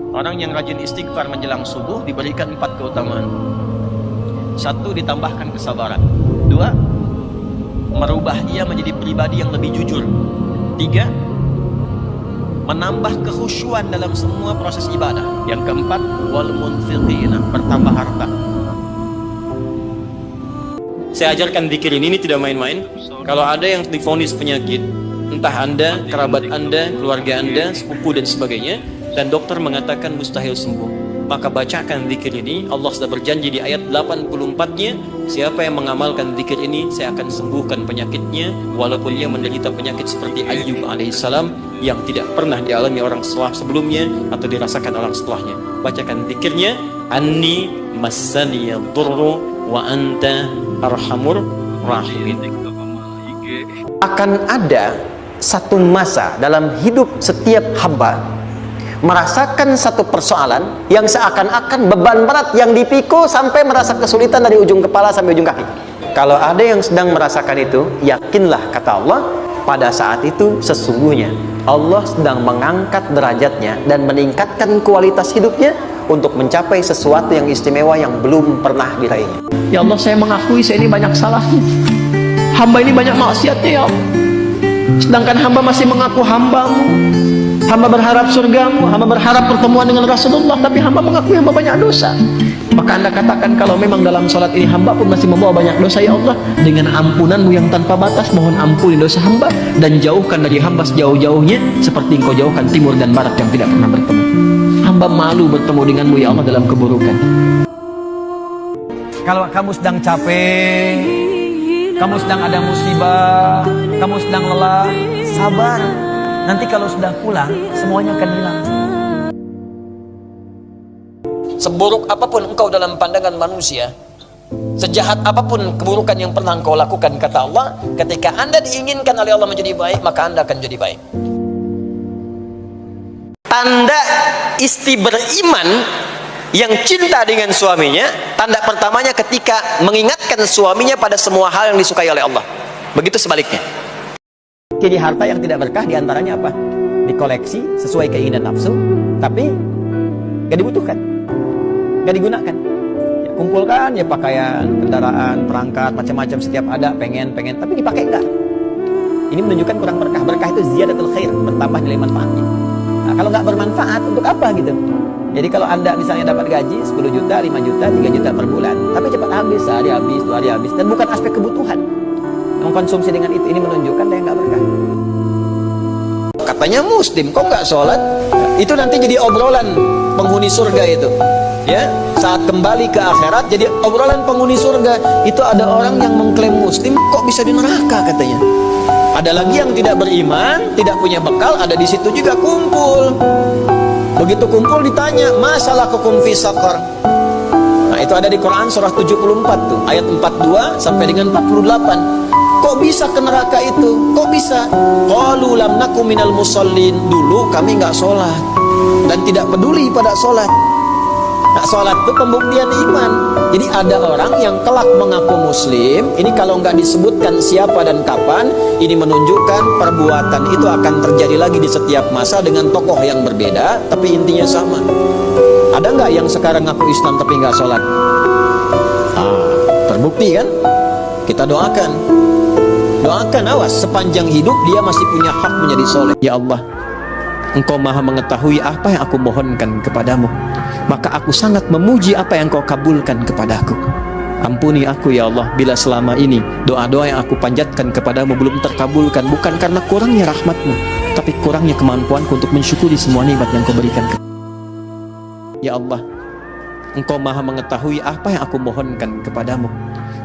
Orang yang rajin istighfar menjelang subuh diberikan 4 keutamaan. 1, ditambahkan kesabaran. 2, merubah ia menjadi pribadi yang lebih jujur. 3, menambah kekhusyuan dalam semua proses ibadah. Yang keempat, wal munfiqina, bertambah harta. Saya ajarkan zikir ini tidak main-main. Kalau ada yang divonis penyakit, entah Anda, kerabat Anda, keluarga Anda, sepupu dan sebagainya, dan dokter mengatakan mustahil sembuh, maka bacakan zikir ini. Allah sudah berjanji di ayat 84-nya, siapa yang mengamalkan zikir ini, saya akan sembuhkan penyakitnya, walaupun dia menderita penyakit seperti Ayyub alaihissalam yang tidak pernah dialami orang sebelumnya atau dirasakan orang setelahnya. Bacakan zikirnya, anni massaniyad durru wa anta arhamur rahimin. Akan ada satu masa dalam hidup setiap hamba merasakan satu persoalan yang seakan-akan beban berat yang dipikul sampai merasa kesulitan dari ujung kepala sampai ujung kaki. Kalau ada yang sedang merasakan itu, yakinlah kata Allah, pada saat itu sesungguhnya Allah sedang mengangkat derajatnya dan meningkatkan kualitas hidupnya untuk mencapai sesuatu yang istimewa yang belum pernah diraihnya. Ya Allah, saya mengakui saya ini banyak salahnya, hamba ini banyak maksiatnya ya Allah. Sedangkan hamba masih mengaku hamba-Mu, hamba berharap surgamu, hamba berharap pertemuan dengan Rasulullah, tapi hamba mengakui hamba banyak dosa. Maka Anda katakan, kalau memang dalam sholat ini hamba pun masih membawa banyak dosa, ya Allah, dengan ampunan-Mu yang tanpa batas, mohon ampuni dosa hamba dan jauhkan dari hamba sejauh-jauhnya seperti Engkau jauhkan timur dan barat yang tidak pernah bertemu. Hamba malu bertemu denganmu ya Allah dalam keburukan. Kalau kamu sedang capek, kamu sedang ada musibah, kamu sedang lelah, sabar. Nanti kalau sudah pulang, semuanya akan hilang. Seburuk apapun engkau dalam pandangan manusia, sejahat apapun keburukan yang pernah engkau lakukan, kata Allah, ketika Anda diinginkan oleh Allah menjadi baik, maka Anda akan jadi baik. Tanda istri beriman yang cinta dengan suaminya, tanda pertamanya ketika mengingatkan suaminya pada semua hal yang disukai oleh Allah. Begitu sebaliknya. Jadi harta yang tidak berkah diantaranya apa? Dikoleksi sesuai keinginan nafsu, tapi gak dibutuhkan, gak digunakan. Ya, kumpulkan ya pakaian, kendaraan, perangkat, macam-macam setiap ada, pengen, tapi dipakai enggak. Ini menunjukkan kurang berkah. Berkah itu ziyadatul khair, bertambah nilai manfaatnya. Nah, kalau nggak bermanfaat, untuk apa gitu? Jadi kalau Anda misalnya dapat gaji 10 juta, 5 juta, 3 juta per bulan, tapi cepat habis, sehari habis, 2 hari habis, dan bukan aspek kebutuhan. Mengkonsumsi dengan itu, ini menunjukkan dia nggak berkah. Katanya muslim, kok nggak sholat? Itu nanti jadi obrolan penghuni surga itu. Ya, saat kembali ke akhirat jadi obrolan penghuni surga. Itu ada orang yang mengklaim muslim, kok bisa di neraka katanya. Ada lagi yang tidak beriman, tidak punya bekal, ada di situ juga kumpul. Begitu kumpul ditanya, masalah hukum fi saqar. Nah, itu ada di Quran surah 74 tuh, ayat 42 sampai dengan 48. Kok bisa ke neraka itu? Kok bisa? Qalu lam nakum minal musallin. Dulu kami nggak sholat dan tidak peduli pada sholat. Nah, sholat itu pembuktian iman. Jadi ada orang yang kelak mengaku muslim. Ini kalau nggak disebutkan siapa dan kapan, ini menunjukkan perbuatan itu akan terjadi lagi di setiap masa dengan tokoh yang berbeda, tapi intinya sama. Ada nggak yang sekarang ngaku Islam tapi nggak sholat? Terbukti kan? Kita doakan. Doakan, awas, sepanjang hidup dia masih punya hak menjadi soleh. Ya Allah, Engkau maha mengetahui apa yang aku mohonkan kepadamu, maka aku sangat memuji apa yang Engkau kabulkan kepadaku. Ampuni aku ya Allah bila selama ini doa-doa yang aku panjatkan kepadamu belum terkabulkan, bukan karena kurangnya rahmatmu, tapi kurangnya kemampuanku untuk mensyukuri semua nikmat yang Kau berikan. Ya Allah, Engkau maha mengetahui apa yang aku mohonkan kepadamu,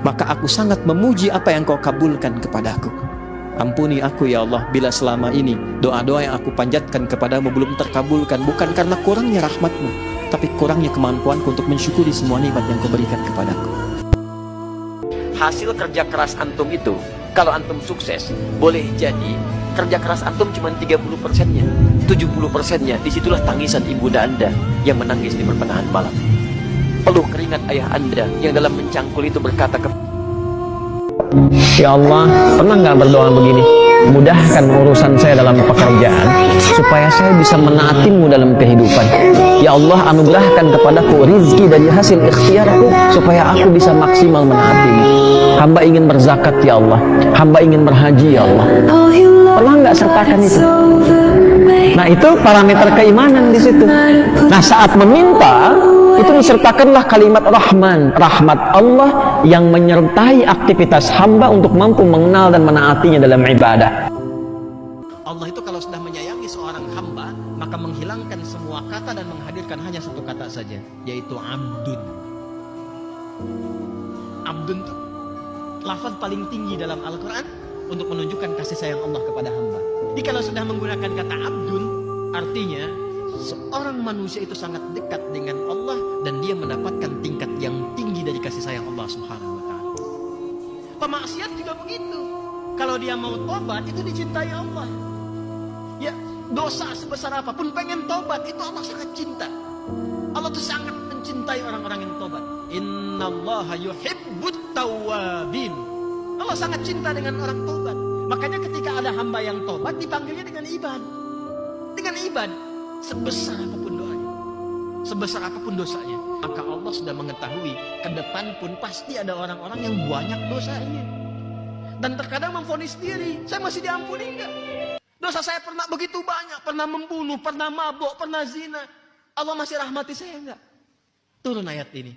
maka aku sangat memuji apa yang Kau kabulkan kepadaku. Ampuni aku ya Allah bila selama ini doa-doa yang aku panjatkan kepadamu belum terkabulkan, bukan karena kurangnya rahmatmu, tapi kurangnya kemampuanku untuk mensyukuri semua nikmat yang Kau berikan kepadaku. Hasil kerja keras antum itu, kalau antum sukses, boleh jadi kerja keras antum cuma 30%-nya, 70%-nya, disitulah tangisan ibunda Anda yang menangis di pertengahan malam. Peluh keringat ayah Anda yang dalam mencangkul itu berkata Ya Allah, pernah nggak berdoa begini? Mudahkan urusan saya dalam pekerjaan supaya saya bisa menaatimu dalam kehidupan. Ya Allah, anugerahkan kepadaku rizki dari hasil ikhtiarku supaya aku bisa maksimal menaatimu. Hamba ingin berzakat ya Allah, hamba ingin berhaji ya Allah. Pernah nggak sertakan itu? Nah, itu parameter keimanan di situ. Nah, saat meminta itu disertakanlah kalimat Rahman, rahmat Allah yang menyertai aktivitas hamba untuk mampu mengenal dan menaatinya dalam ibadah. Allah itu kalau sudah menyayangi seorang hamba, maka menghilangkan semua kata dan menghadirkan hanya satu kata saja, yaitu abdun. Abdun itu lafaz paling tinggi dalam Al-Quran untuk menunjukkan kasih sayang Allah kepada hamba. Jadi kalau sudah menggunakan kata abdun, artinya seorang manusia itu sangat dekat dengan Allah dan dia mendapatkan tingkat yang tinggi dari kasih sayang Allah Subhanahu wa taala. Pemaksiat juga begitu. Kalau dia mau tobat, itu dicintai Allah. Ya, dosa sebesar apapun pengen tobat, itu Allah sangat cinta. Allah tuh sangat mencintai orang-orang yang tobat. Innallaha yuhibbut tawwabin. Allah sangat cinta dengan orang tobat. Makanya ketika ada hamba yang tobat, dipanggilnya dengan ibad. Dengan ibad, sebesar apapun doanya, sebesar apapun dosanya, maka Allah sudah mengetahui ke depan pun pasti ada orang-orang yang banyak dosanya. Dan terkadang memvonis diri, saya masih diampuni enggak? Dosa saya pernah begitu banyak, pernah membunuh, pernah mabuk, pernah zina. Allah masih rahmati saya enggak? Turun ayat ini.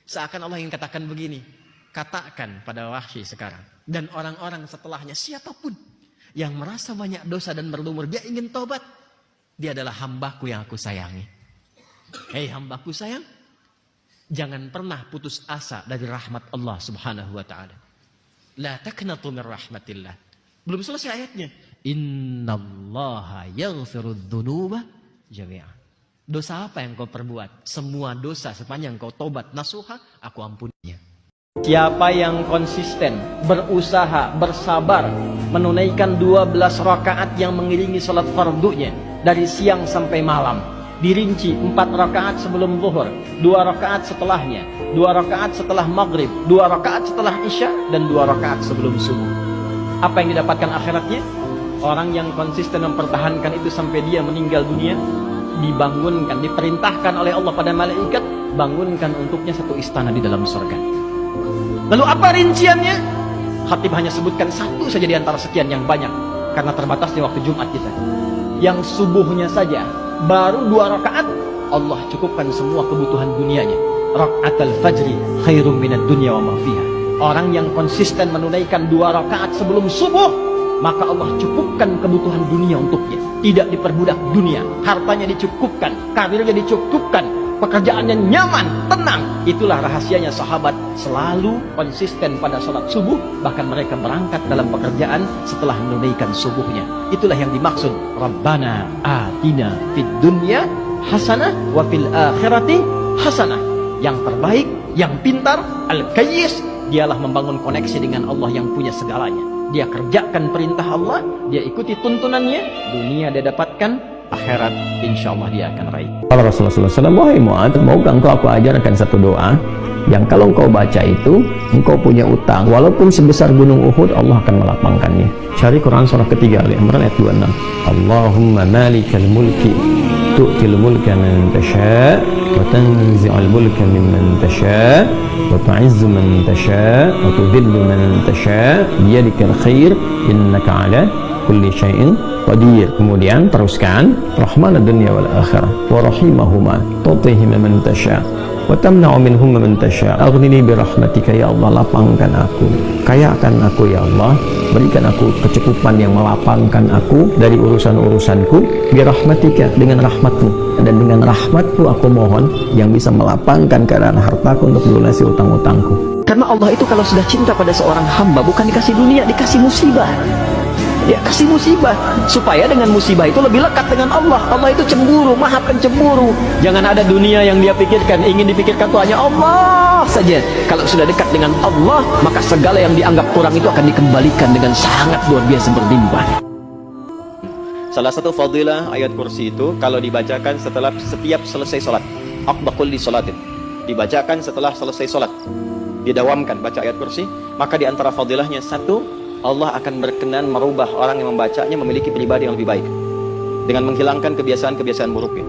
Seakan Allah ingin katakan begini, katakan pada Wahsy sekarang dan orang-orang setelahnya, siapapun yang merasa banyak dosa dan berlumur, dia ingin tobat, dia adalah hambaku yang aku sayangi. Hei hambaku sayang, jangan pernah putus asa dari rahmat Allah Subhanahu wa ta'ala. La taqnatu min rahmatillah. Belum selesai ayatnya. Innallaha yaghfirudz dzunuba jami'an. Dosa apa yang kau perbuat? Semua dosa sepanjang kau tobat nasuha, aku ampuninya. Siapa yang konsisten, berusaha, bersabar menunaikan 12 rakaat yang mengiringi salat fardunya dari siang sampai malam, dirinci 4 rakaat sebelum zuhur, 2 rakaat setelahnya, 2 rakaat setelah maghrib, 2 rakaat setelah isya, dan 2 rakaat sebelum subuh. Apa yang didapatkan akhiratnya? Orang yang konsisten mempertahankan itu sampai dia meninggal dunia, dibangunkan, diperintahkan oleh Allah pada malaikat, bangunkan untuknya satu istana di dalam surga. Lalu apa rinciannya? Khatib hanya sebutkan satu saja di antara sekian yang banyak, karena terbatasnya waktu Jumat kita. Yang subuhnya saja baru 2 rakaat, Allah cukupkan semua kebutuhan dunianya. Rakaatul fajri khairum minad dunya wa ma fiha. Orang yang konsisten menunaikan 2 rakaat sebelum subuh, maka Allah cukupkan kebutuhan dunia untuknya. Tidak diperbudak dunia, hartanya dicukupkan, karirnya dicukupkan, pekerjaannya nyaman, tenang. Itulah rahasianya sahabat selalu konsisten pada salat subuh, bahkan mereka berangkat dalam pekerjaan setelah menunaikan subuhnya. Itulah yang dimaksud Rabbana atina fid dunya hasanah wa fil akhirati hasanah. Yang terbaik, yang pintar, al-kayyis, dialah membangun koneksi dengan Allah yang punya segalanya. Dia kerjakan perintah Allah, dia ikuti tuntunannya, dunia dia dapatkan, akhirat insya Allah dia akan raih. Kalau Rasulullah SAW, wahai Mu'adz, maukah engkau aku ajarkan satu doa yang kalau engkau baca itu, engkau punya utang, walaupun sebesar gunung Uhud, Allah akan melapangkannya. Cari Quran surah ketiga, Ali Imran ayat 26. Allahumma malikal mulki, tu'til mulka man tasha, wa tanzi'ul mulka mimman tasha, wa tu'izzu man tasha, wa tudhillu man tasha, biyadikal khair, innaka ala kulli syai'in qadir. Kemudian teruskan, Rahman ad-dunya wal akhirah wa rahimahuma tu'tihi man tasha wa tamna'u minhum man tasha. Aghnini bi rahmatika ya Allah, lapangkan aku, kayakan aku ya Allah, berikan aku kecukupan yang melapangkan aku dari urusan-urusanku, bi rahmatika, dengan rahmatmu, dan dengan rahmatku aku mohon yang bisa melapangkan keadaan hartaku untuk melunasi utang-utangku. Karena Allah itu kalau sudah cinta pada seorang hamba, bukan dikasih dunia, dikasih musibah. Ya, kasih musibah supaya dengan musibah itu lebih lekat dengan Allah. Allah itu cemburu, maha pencemburu. Jangan ada dunia yang dia pikirkan, ingin dipikirkan itu hanya Allah saja. Kalau sudah dekat dengan Allah, maka segala yang dianggap kurang itu akan dikembalikan dengan sangat luar biasa berlimpah. Salah satu fadilah ayat kursi itu kalau dibacakan setelah setiap selesai sholat, aqba kulli sholatin, dibacakan setelah selesai sholat, didawamkan baca ayat kursi, maka di antara fadilahnya satu, Allah akan berkenan merubah orang yang membacanya memiliki pribadi yang lebih baik dengan menghilangkan kebiasaan-kebiasaan buruknya.